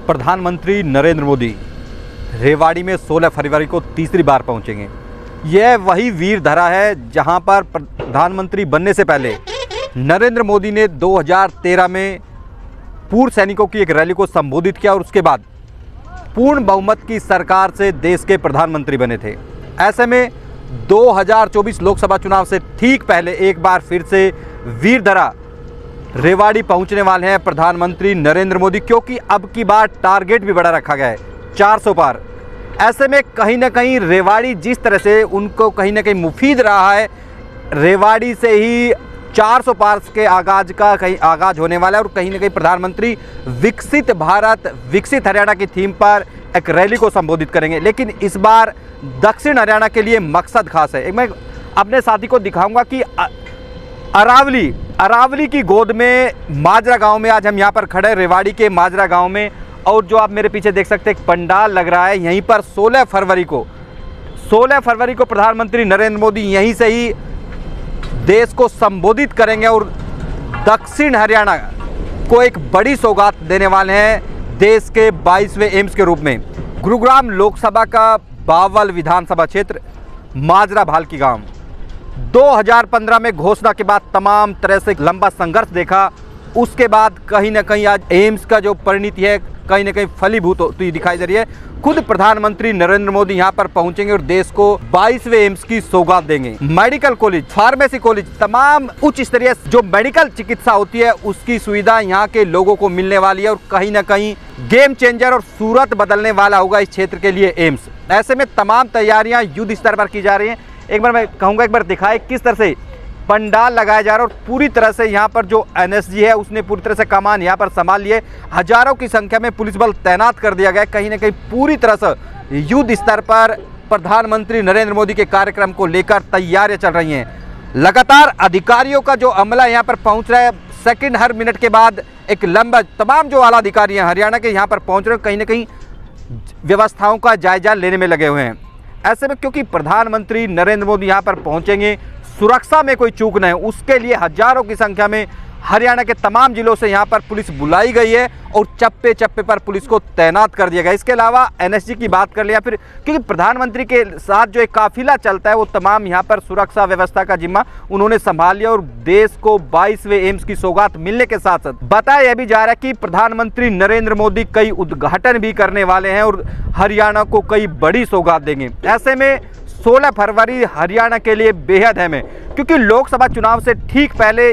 प्रधानमंत्री नरेंद्र मोदी रेवाड़ी में 16 फरवरी को तीसरी बार पहुंचेंगे। यह वही वीर धरा है जहां पर प्रधानमंत्री बनने से पहले नरेंद्र मोदी ने 2013 में पूर्व सैनिकों की एक रैली को संबोधित किया और उसके बाद पूर्ण बहुमत की सरकार से देश के प्रधानमंत्री बने थे। ऐसे में 2024 लोकसभा चुनाव से ठीक पहले एक बार फिर से वीर धरा रेवाड़ी पहुंचने वाले हैं प्रधानमंत्री नरेंद्र मोदी, क्योंकि अब की बार टारगेट भी बड़ा रखा गया है 400 पार। ऐसे में कहीं ना कहीं रेवाड़ी जिस तरह से उनको कहीं ना कहीं मुफीद रहा है, रेवाड़ी से ही 400 पार के आगाज होने वाला है और कहीं ना कहीं प्रधानमंत्री विकसित भारत विकसित हरियाणा की थीम पर एक रैली को संबोधित करेंगे। लेकिन इस बार दक्षिण हरियाणा के लिए मकसद खास है। मैं अपने साथी को दिखाऊंगा कि अरावली की गोद में माजरा गांव में आज हम यहां पर खड़े, रेवाड़ी के माजरा गांव में, और जो आप मेरे पीछे देख सकते हैं एक पंडाल लग रहा है। यहीं पर 16 फरवरी को प्रधानमंत्री नरेंद्र मोदी यहीं से ही देश को संबोधित करेंगे और दक्षिण हरियाणा को एक बड़ी सौगात देने वाले हैं देश के 22वें एम्स के रूप में। गुरुग्राम लोकसभा का बावल विधानसभा क्षेत्र, माजरा भालकी गांव, 2015 में घोषणा के बाद तमाम तरह से लंबा संघर्ष देखा। उसके बाद कहीं ना कहीं आज एम्स का जो परिणति है कहीं ना कहीं फलीभूत होती दिखाई दे रही है। खुद प्रधानमंत्री नरेंद्र मोदी यहां पर पहुंचेंगे और देश को 22वें एम्स की सौगात देंगे। मेडिकल कॉलेज, फार्मेसी कॉलेज, तमाम उच्च स्तरीय जो मेडिकल चिकित्सा होती है उसकी सुविधा यहां के लोगों को मिलने वाली है और कहीं ना कहीं गेम चेंजर और सूरत बदलने वाला होगा इस क्षेत्र के लिए एम्स। ऐसे में तमाम तैयारियां युद्ध स्तर पर की जा रही हैं। एक बार मैं कहूँगा, एक बार दिखाए किस तरह से पंडाल लगाया जा रहा है और पूरी तरह से यहाँ पर जो एनएसजी है उसने पूरी तरह से कमान यहाँ पर संभाल लिए। हजारों की संख्या में पुलिस बल तैनात कर दिया गया है। कहीं ना कहीं पूरी तरह से युद्ध स्तर पर प्रधानमंत्री नरेंद्र मोदी के कार्यक्रम को लेकर तैयारियां चल रही हैं। लगातार अधिकारियों का जो अमला यहाँ पर पहुँच रहा है, सेकेंड हर मिनट के बाद एक लंबा, तमाम जो आला अधिकारी हैं हरियाणा के यहाँ पर पहुँच रहे हैं, कहीं ना कहीं व्यवस्थाओं का जायजा लेने में लगे हुए हैं। ऐसे में क्योंकि प्रधानमंत्री नरेंद्र मोदी यहाँ पर पहुँचेंगे, सुरक्षा में कोई चूक न है, उसके लिए हजारों की संख्या में हरियाणा के तमाम जिलों से यहाँ पर पुलिस बुलाई गई है और चप्पे चप्पे पर पुलिस को तैनात कर दिया गया। इसके अलावा एनएसजी की बात कर लिया, फिर क्योंकि प्रधानमंत्री के साथ जो एक काफिला चलता है वो तमाम यहाँ पर सुरक्षा व्यवस्था का जिम्मा उन्होंने संभाल लिया और देश को 22वें एम्स की सौगात मिलने के साथ साथ बताया यह भी जा रहा है कि प्रधानमंत्री नरेंद्र मोदी कई उद्घाटन भी करने वाले हैं और हरियाणा को कई बड़ी सौगात देंगे। ऐसे में 16 फरवरी हरियाणा के लिए बेहद अहम है, क्योंकि लोकसभा चुनाव से ठीक पहले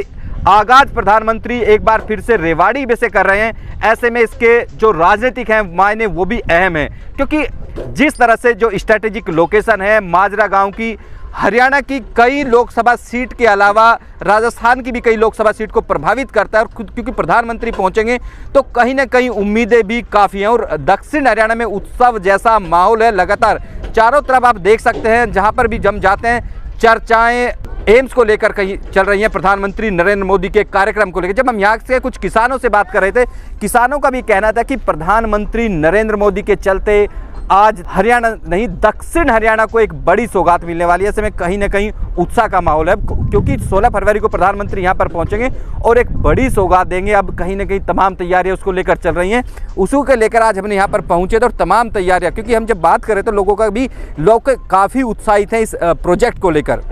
आगाज प्रधानमंत्री एक बार फिर से रेवाड़ी में से कर रहे हैं। ऐसे में इसके जो राजनीतिक हैं मायने वो भी अहम है, क्योंकि जिस तरह से जो स्ट्रेटेजिक लोकेशन है माजरा गांव की, हरियाणा की कई लोकसभा सीट के अलावा राजस्थान की भी कई लोकसभा सीट को प्रभावित करता है और क्योंकि प्रधानमंत्री पहुंचेंगे तो कहीं ना कहीं उम्मीदें भी काफ़ी हैं और दक्षिण हरियाणा में उत्सव जैसा माहौल है। लगातार चारों तरफ आप देख सकते हैं, जहां पर भी जम जाते हैं चर्चाएं एम्स को लेकर कहीं चल रही हैं, प्रधानमंत्री नरेंद्र मोदी के कार्यक्रम को लेकर। जब हम यहाँ से कुछ किसानों से बात कर रहे थे, किसानों का भी कहना था कि प्रधानमंत्री नरेंद्र मोदी के चलते आज हरियाणा नहीं दक्षिण हरियाणा को एक बड़ी सौगात मिलने वाली है। ऐसे में कहीं ना कहीं उत्साह का माहौल है, क्योंकि 16 फरवरी को प्रधानमंत्री यहाँ पर पहुँचेंगे और एक बड़ी सौगात देंगे। अब कहीं ना कहीं तमाम तैयारियां उसको लेकर चल रही हैं। उसी को लेकर आज हमने यहाँ पर पहुँचे थे और तमाम तैयारियाँ, क्योंकि हम जब बात करें तो लोग काफ़ी उत्साहित हैं इस प्रोजेक्ट को लेकर।